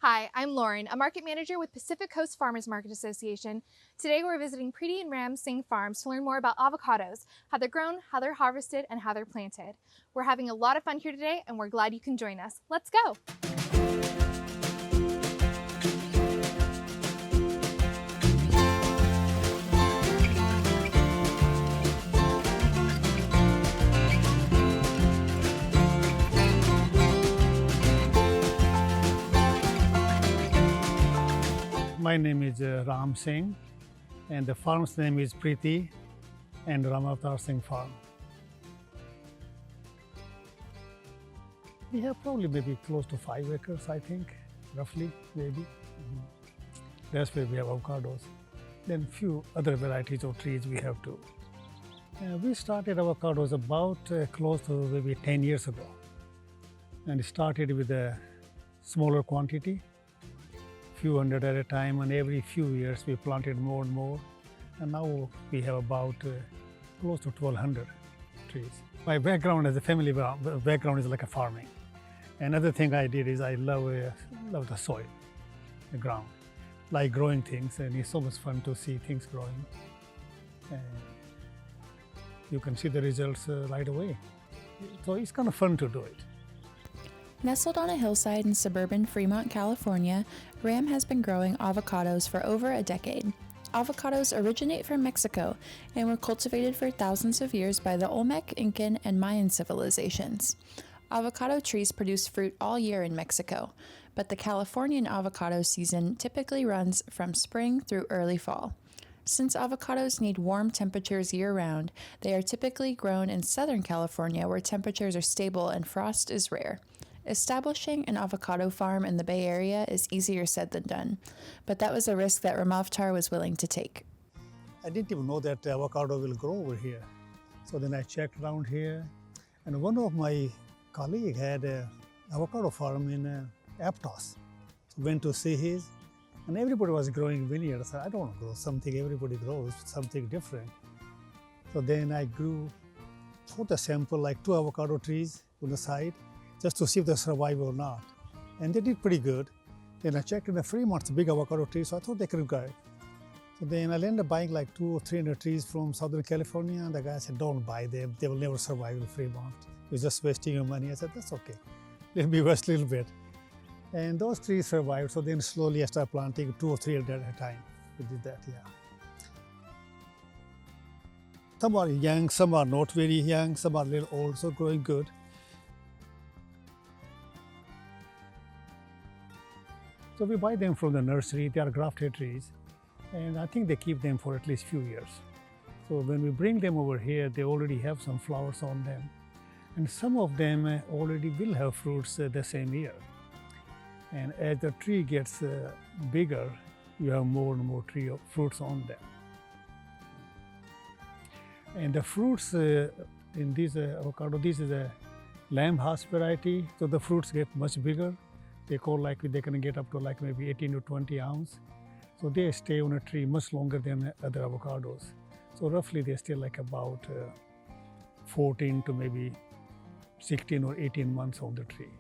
Hi, I'm Lauren, a market manager with Pacific Coast Farmers Market Association. Today we're visiting Priti and Ram Singh Farms to learn more about avocados, how they're grown, how they're harvested, and how they're planted. We're having a lot of fun here today and we're glad you can join us. Let's go! My name is Ram Singh, and the farm's name is Priti and Ramavtar Singh Farm. We have probably maybe close to 5 acres, I think, roughly, maybe. That's where we have avocados. Then few other varieties of trees we have too. We started avocados about close to maybe 10 years ago. And it started with a smaller quantity, few hundred at a time, and every few years we planted more and more. And now we have about close to 1,200 trees. My background as a family background is like a farming. Another thing I did is I love the soil, the ground, like growing things, and it's so much fun to see things growing. And you can see the results right away. So it's kind of fun to do it. Nestled on a hillside in suburban Fremont, California, Ram has been growing avocados for over a decade. Avocados originate from Mexico and were cultivated for thousands of years by the Olmec, Incan, and Mayan civilizations. Avocado trees produce fruit all year in Mexico, but the Californian avocado season typically runs from spring through early fall. Since avocados need warm temperatures year-round, they are typically grown in Southern California where temperatures are stable and frost is rare. Establishing an avocado farm in the Bay Area is easier said than done, but that was a risk that Ramavtar was willing to take. I didn't even know that avocado will grow over here. So then I checked around here, and one of my colleagues had an avocado farm in Aptos. So went to see his, and everybody was growing vineyards. I said, I don't want to grow something everybody grows, something different. So then I grew, for the sample, like 2 avocado trees on the side, just to see if they survive or not. And they did pretty good. Then I checked in the Fremont, it's a big avocado tree, so I thought they could grow. So then I ended up buying like 200 or 300 trees from Southern California, and the guy said, don't buy them, they will never survive in Fremont. You're just wasting your money. I said, that's okay. Let me waste a little bit. And those trees survived, so then slowly I started planting 200 or 300 at a time. We did that, yeah. Some are young, some are not very young, some are a little old, so growing good. So we buy them from the nursery. They are grafted trees, and I think they keep them for at least few years. So when we bring them over here, they already have some flowers on them, and some of them already will have fruits the same year. And as the tree gets bigger, you have more and more fruits on them. And the fruits in this avocado, this is a lamb house variety, so the fruits get much bigger. They can get up to like maybe 18 to 20 ounce. So they stay on a tree much longer than other avocados. So roughly they stay like about 14 to maybe 16 or 18 months on the tree.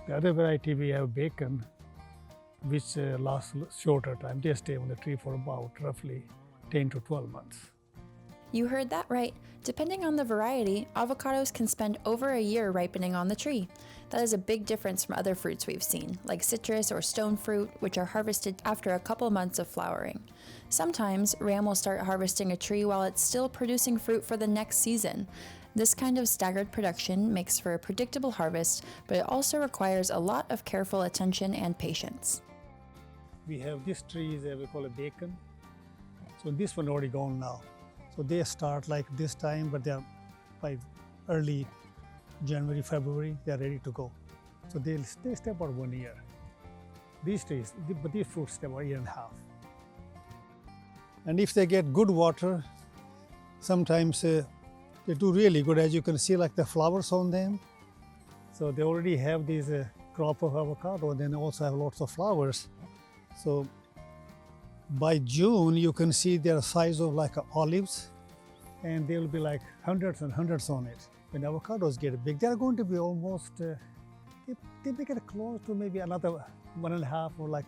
The other variety we have bacon, which lasts shorter time. They stay on the tree for about roughly 10 to 12 months. You heard that right. Depending on the variety, avocados can spend over a year ripening on the tree. That is a big difference from other fruits we've seen, like citrus or stone fruit, which are harvested after a couple months of flowering. Sometimes, Ram will start harvesting a tree while it's still producing fruit for the next season. This kind of staggered production makes for a predictable harvest, but it also requires a lot of careful attention and patience. We have this tree, we call it bacon. So this one already gone now. So they start like this time, but they are by early January, February, they are ready to go. So they stay about 1 year. These trees, but these fruits stay about 1.5 years. And if they get good water, sometimes they do really good. As you can see, like the flowers on them. So they already have this crop of avocado, and then also have lots of flowers. So by June, you can see their size of like olives, and there will be like hundreds and hundreds on it. When avocados get big, they are going to be almost, they make it close to maybe another 1.5 or like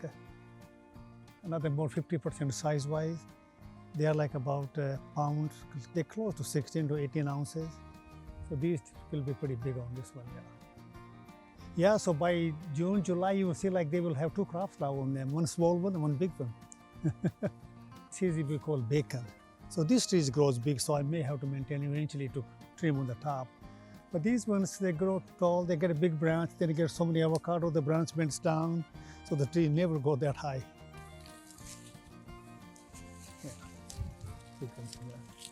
another more 50% size-wise. They are like about a pound. They're close to 16 to 18 ounces. So these will be pretty big on this one, yeah. Yeah, so by June, July, you will see like they will have 2 crops now on them, one small one and one big one. This is we call bacon. So this tree grows big, so I may have to maintain eventually to trim on the top. But these ones, they grow tall, they get a big branch, then they get so many avocado, the branch bends down, so the tree never go that high. Yeah. You can see that.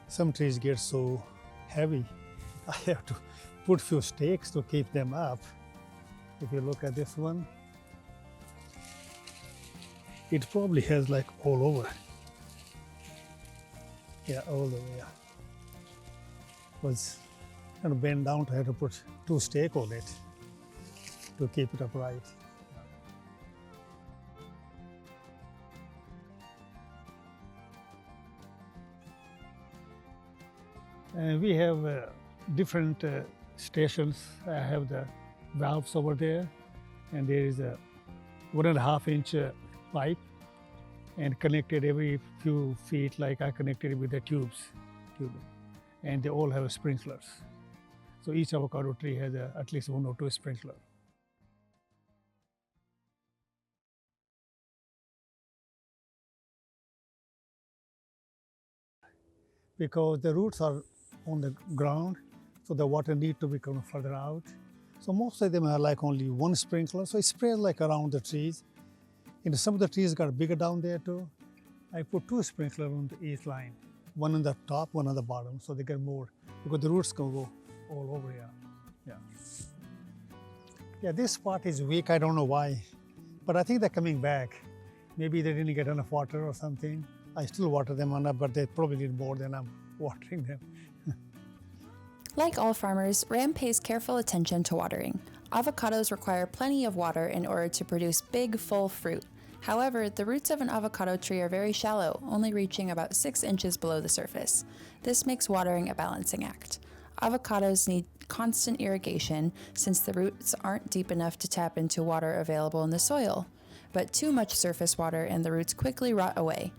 Some trees get so heavy, I have to put few stakes to keep them up. If you look at this one, it probably has like all over. Yeah, all the way. Yeah. Was kind of bent down to have to put 2 stakes on it to keep it upright. And we have different stations. I have the valves over there, and there is a 1.5-inch pipe, and connected every few feet, like I connected it with the tubes. And they all have sprinklers. So each avocado tree has at least 1 or 2 sprinklers. Because the roots are on the ground, so the water needs to be come further out. So most of them are like only 1 sprinkler, so it spreads like around the trees. And some of the trees got bigger down there too. I put 2 sprinklers on each line. 1 on the top, 1 on the bottom, so they get more, because the roots can go all over here. Yeah. Yeah, this spot is weak, I don't know why, but I think they're coming back. Maybe they didn't get enough water or something. I still water them enough, but they probably need more than I'm watering them. Like all farmers, Ram pays careful attention to watering. Avocados require plenty of water in order to produce big, full fruit. However, the roots of an avocado tree are very shallow, only reaching about 6 inches below the surface. This makes watering a balancing act. Avocados need constant irrigation since the roots aren't deep enough to tap into water available in the soil. But too much surface water and the roots quickly rot away.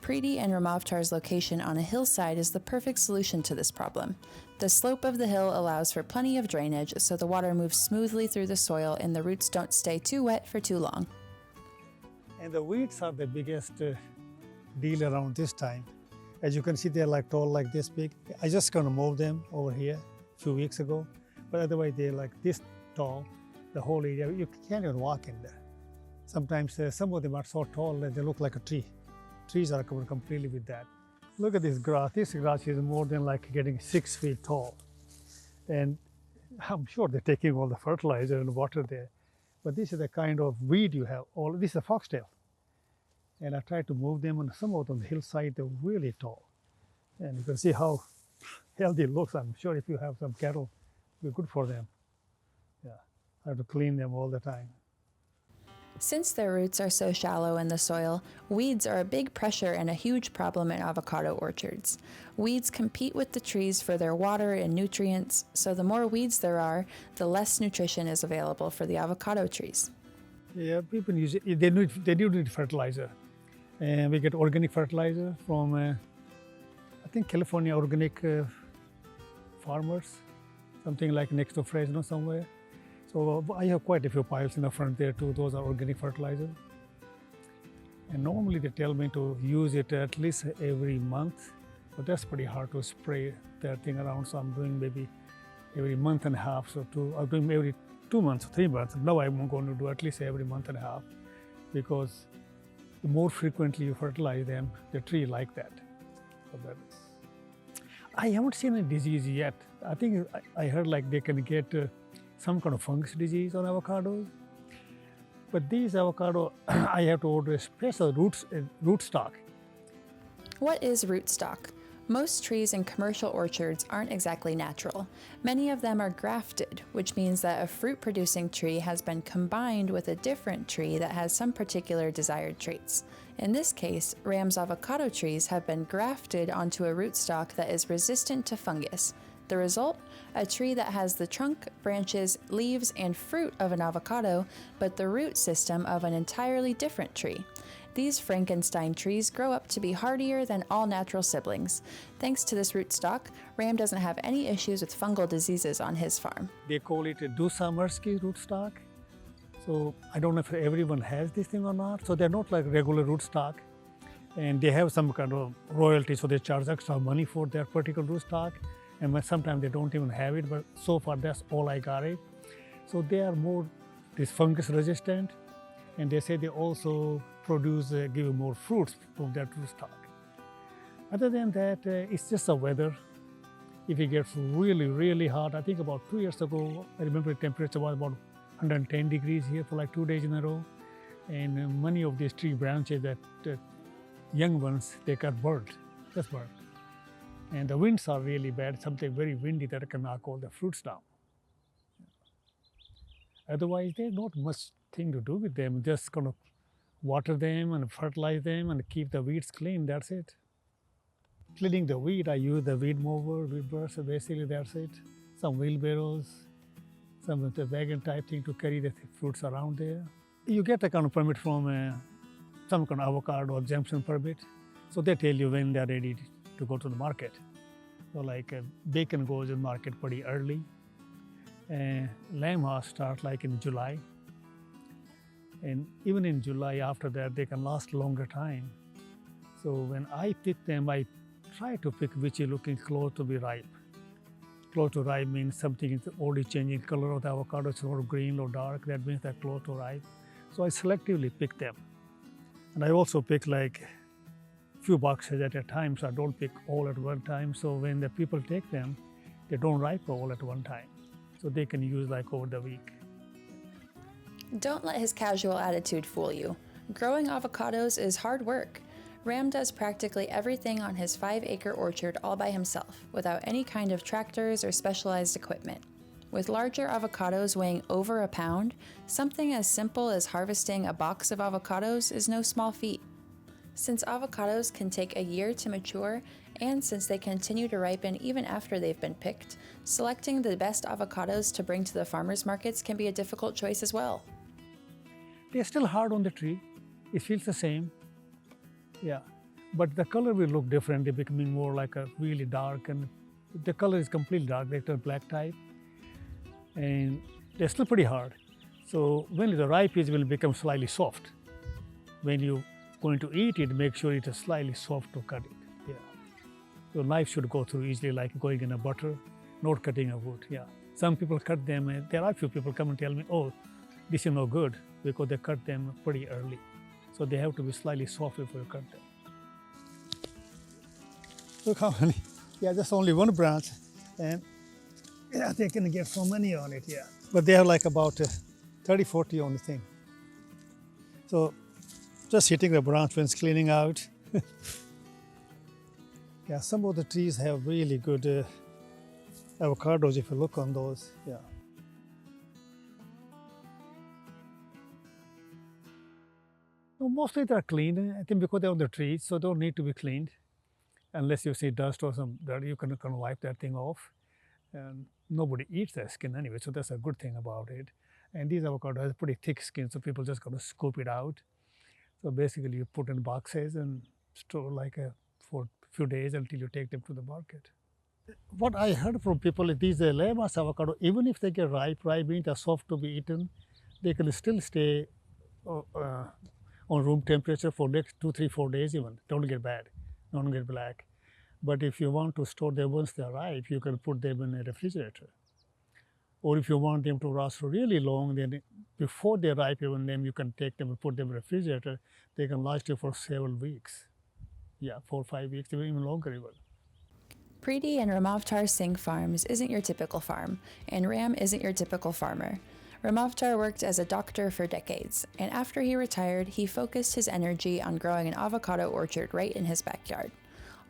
Priti and Ramavtar's location on a hillside is the perfect solution to this problem. The slope of the hill allows for plenty of drainage, so the water moves smoothly through the soil and the roots don't stay too wet for too long. And the weeds are the biggest deal around this time. As you can see, they're like tall, like this big. I just kind of moved them over here a few weeks ago, but otherwise they're like this tall, the whole area. You can't even walk in there. Sometimes some of them are so tall that they look like a tree. Trees are covered completely with that. Look at this grass. This grass is more than like getting 6 feet tall. And I'm sure they're taking all the fertilizer and water there. But this is the kind of weed you have. This is a foxtail. And I tried to move them, and some of them on the hillside, they're really tall. And you can see how healthy it looks. I'm sure if you have some cattle, it'll be good for them. Yeah, I have to clean them all the time. Since their roots are so shallow in the soil, weeds are a big pressure and a huge problem in avocado orchards. Weeds compete with the trees for their water and nutrients, so the more weeds there are, the less nutrition is available for the avocado trees. Yeah, people use it. They do need fertilizer. And we get organic fertilizer from, I think, California organic farmers, something like next to Fresno somewhere. So I have quite a few piles in the front there too. Those are organic fertilizer. And normally they tell me to use it at least every month, but that's pretty hard to spray that thing around. So I'm doing maybe every month and a half. So I'm doing every 2 months, 3 months. Now I'm going to do at least every month and a half, because the more frequently you fertilize them, the tree like that. So I haven't seen a disease yet. I think I heard like they can get some kind of fungus disease on avocados. But these avocado, I have to order a special rootstock. What is rootstock? Most trees in commercial orchards aren't exactly natural. Many of them are grafted, which means that a fruit-producing tree has been combined with a different tree that has some particular desired traits. In this case, Ram's avocado trees have been grafted onto a rootstock that is resistant to fungus. The result? A tree that has the trunk, branches, leaves, and fruit of an avocado, but the root system of an entirely different tree. These Frankenstein trees grow up to be hardier than all natural siblings. Thanks to this rootstock, Ram doesn't have any issues with fungal diseases on his farm. They call it a Dusamersky rootstock. So I don't know if everyone has this thing or not. So they're not like regular rootstock. And they have some kind of royalty, so they charge extra money for their particular rootstock. And sometimes they don't even have it, but so far that's all I got it. So they are more this fungus resistant, and they say they also produce, give you more fruits from that rootstock. Other than that, it's just the weather. If it gets really, really hot, I think about 2 years ago, I remember the temperature was about 110 degrees here for like 2 days in a row. And many of these tree branches that young ones, they got burnt, just burnt. And the winds are really bad, something very windy that can knock all the fruits down. Otherwise, there's not much thing to do with them, just kind of water them and fertilize them and keep the weeds clean, that's it. Cleaning the weed, I use the weed mower, weed brush, so basically that's it. Some wheelbarrows, some of the wagon type thing to carry the fruits around there. You get a kind of permit from some kind of avocado exemption permit. So they tell you when they're ready to go to the market. So like bacon goes in market pretty early. Lamb start like in July. And even in July after that, they can last longer time. So when I pick them, I try to pick which is looking close to be ripe. Close to ripe means something is already changing color of the avocado, it's sort of green or dark, that means they're close to ripe. So I selectively pick them. And I also pick like few boxes at a time, so I don't pick all at one time. So when the people take them, they don't ripe all at one time. So they can use like over the week. Don't let his casual attitude fool you. Growing avocados is hard work. Ram does practically everything on his 5-acre orchard all by himself, without any kind of tractors or specialized equipment. With larger avocados weighing over a pound, something as simple as harvesting a box of avocados is no small feat. Since avocados can take a year to mature, and since they continue to ripen even after they've been picked, selecting the best avocados to bring to the farmers markets can be a difficult choice as well. They're still hard on the tree. It feels the same. Yeah, but the color will look different. They're becoming more like a really dark, and the color is completely dark. They turn black type, and they're still pretty hard. So when the ripe is, will become slightly soft. When you're going to eat it, make sure it is slightly soft to cut it. Yeah, your knife should go through easily, like going in a butter, not cutting a wood. Yeah, some people cut them, and there are a few people come and tell me, "Oh, this is no good," because they cut them pretty early. So they have to be slightly soft before you cut them. Look how many, yeah, just only one branch. And yeah, they can get so many on it, yeah. But they have like about 30, 40 on the thing. So just hitting the branch when it's cleaning out. Yeah, some of the trees have really good avocados if you look on those, yeah. No, mostly they're clean, I think, because they're on the trees, so they don't need to be cleaned. Unless you see dust or some dirt, you can wipe that thing off. And nobody eats that skin anyway, so that's a good thing about it. And these avocados have pretty thick skin, so people just gotta scoop it out. So basically you put in boxes and store like for a few days until you take them to the market. What I heard from people is these Lemas avocado, even if they get ripe means they're soft to be eaten, they can still stay on room temperature for next 2, 3, 4 days even. Don't get bad, don't get black. But if you want to store them once they're ripe, you can put them in a refrigerator. Or if you want them to last really long, then before they ripe even, then you can take them and put them in a refrigerator. They can last you for several weeks. Yeah, 4 or 5 weeks, even longer even. Priti and Ramavtar Singh Farms isn't your typical farm, and Ram isn't your typical farmer. Ramavtar worked as a doctor for decades, and after he retired, he focused his energy on growing an avocado orchard right in his backyard.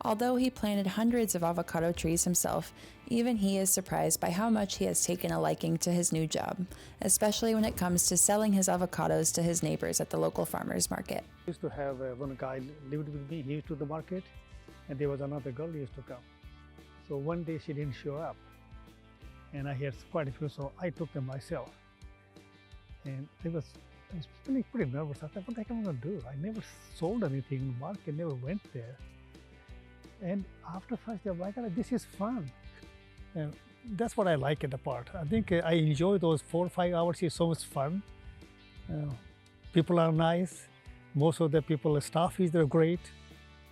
Although he planted hundreds of avocado trees himself, even he is surprised by how much he has taken a liking to his new job, especially when it comes to selling his avocados to his neighbors at the local farmers market. I used to have one guy lived with me, he used to the market, and there was another girl who used to come. So one day she didn't show up. and I had quite a few, so I took them myself. And I was feeling pretty nervous. I thought, what the heck am I going to do? I never sold anything in the market, never went there. And after first day, I thought, this is fun. And that's what I like at the part. I think I enjoy those 4 or 5 hours. It's so much fun. People are nice. Most of the people, the staff they're great.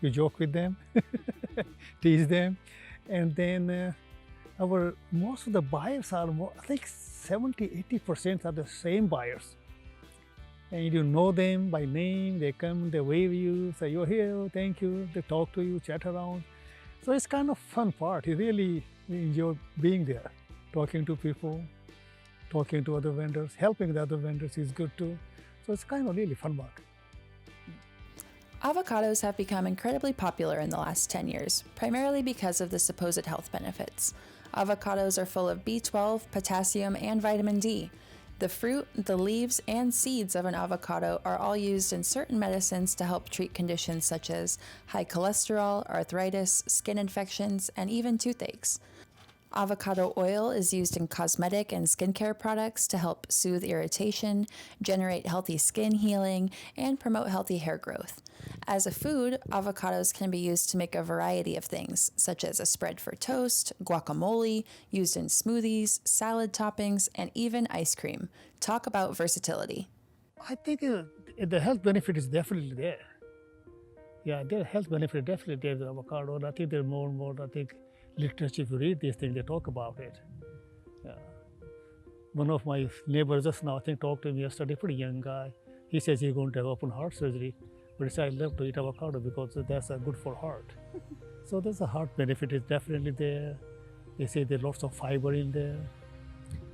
You joke with them, tease them. And then most of the buyers are more, I think 70–80% are the same buyers. And you know them by name, they come, they wave you, say, you're here, thank you, they talk to you, chat around. So it's kind of fun part. You really enjoy being there, talking to people, talking to other vendors, helping the other vendors is good too. So it's kind of really fun market. Avocados have become incredibly popular in the last 10 years, primarily because of the supposed health benefits. Avocados are full of B12, potassium, and vitamin D. The fruit, the leaves, and seeds of an avocado are all used in certain medicines to help treat conditions such as high cholesterol, arthritis, skin infections, and even toothaches. Avocado oil is used in cosmetic and skincare products to help soothe irritation, generate healthy skin healing, and promote healthy hair growth. As a food, avocados can be used to make a variety of things, such as a spread for toast, guacamole, used in smoothies, salad toppings, and even ice cream. Talk about versatility. I think the health benefit is definitely there. Yeah, the health benefit definitely there, the avocado. And I think there's more and more, literature, if you read these things, they talk about it. Yeah. One of my neighbors just now, I think, talked to me yesterday, pretty young guy. He says he's going to have open heart surgery, but he said, I love to eat avocado because that's good for heart. So there's a heart benefit is definitely there. They say there's lots of fiber in there.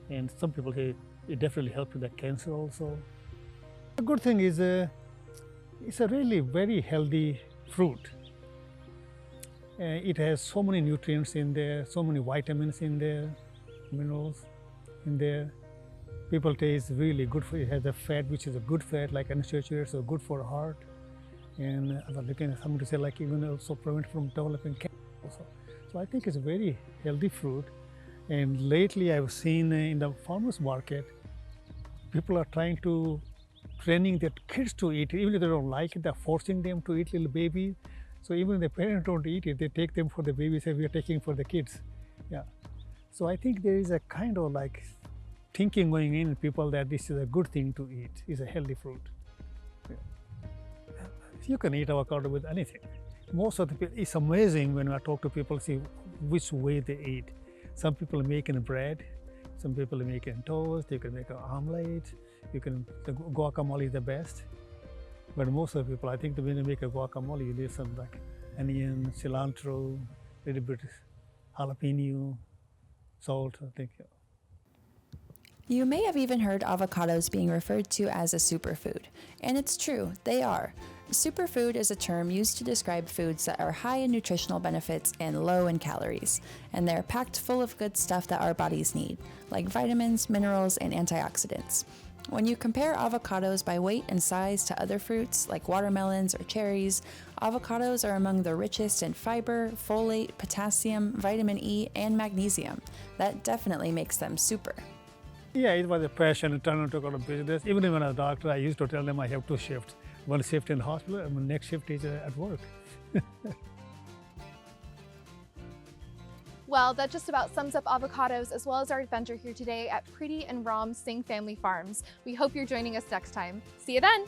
And some people say it definitely helps with the cancer also. The good thing is it's a really very healthy fruit. It has so many nutrients in there, so many vitamins in there, minerals in there. People say it's really good for it. It has a fat, which is a good fat, like unsaturated, so good for the heart. And I was looking at someone to say, like, even also prevent from developing cancer also. So I think it's a very healthy fruit. And lately I've seen in the farmers market, people are training their kids to eat it. Even if they don't like it, they're forcing them to eat little babies. So even if the parents don't eat it, they take them for the babies and we are taking for the kids. Yeah. So I think there is a kind of like thinking going in people that this is a good thing to eat. It's a healthy fruit. Yeah. You can eat avocado with anything. Most of the people, it's amazing when I talk to people, see which way they eat. Some people make in bread, some people make in toast, you can make an omelette, the guacamole is the best. But most of the people, I think when they make a guacamole, you need some like onion, cilantro, a little bit jalapeno, salt, I think. Yeah. You may have even heard avocados being referred to as a superfood. And it's true, they are. Superfood is a term used to describe foods that are high in nutritional benefits and low in calories. And they're packed full of good stuff that our bodies need, like vitamins, minerals, and antioxidants. When you compare avocados by weight and size to other fruits like watermelons or cherries, avocados are among the richest in fiber, folate, potassium, vitamin E, and magnesium. That definitely makes them super. Yeah, it was a passion. It turned into a business. Even when I was a doctor, I used to tell them I have 2 shifts. One shift in the hospital and the next shift is at work. Well, that just about sums up avocados as well as our adventure here today at Priti and Ram Singh Family Farms. We hope you're joining us next time. See you then!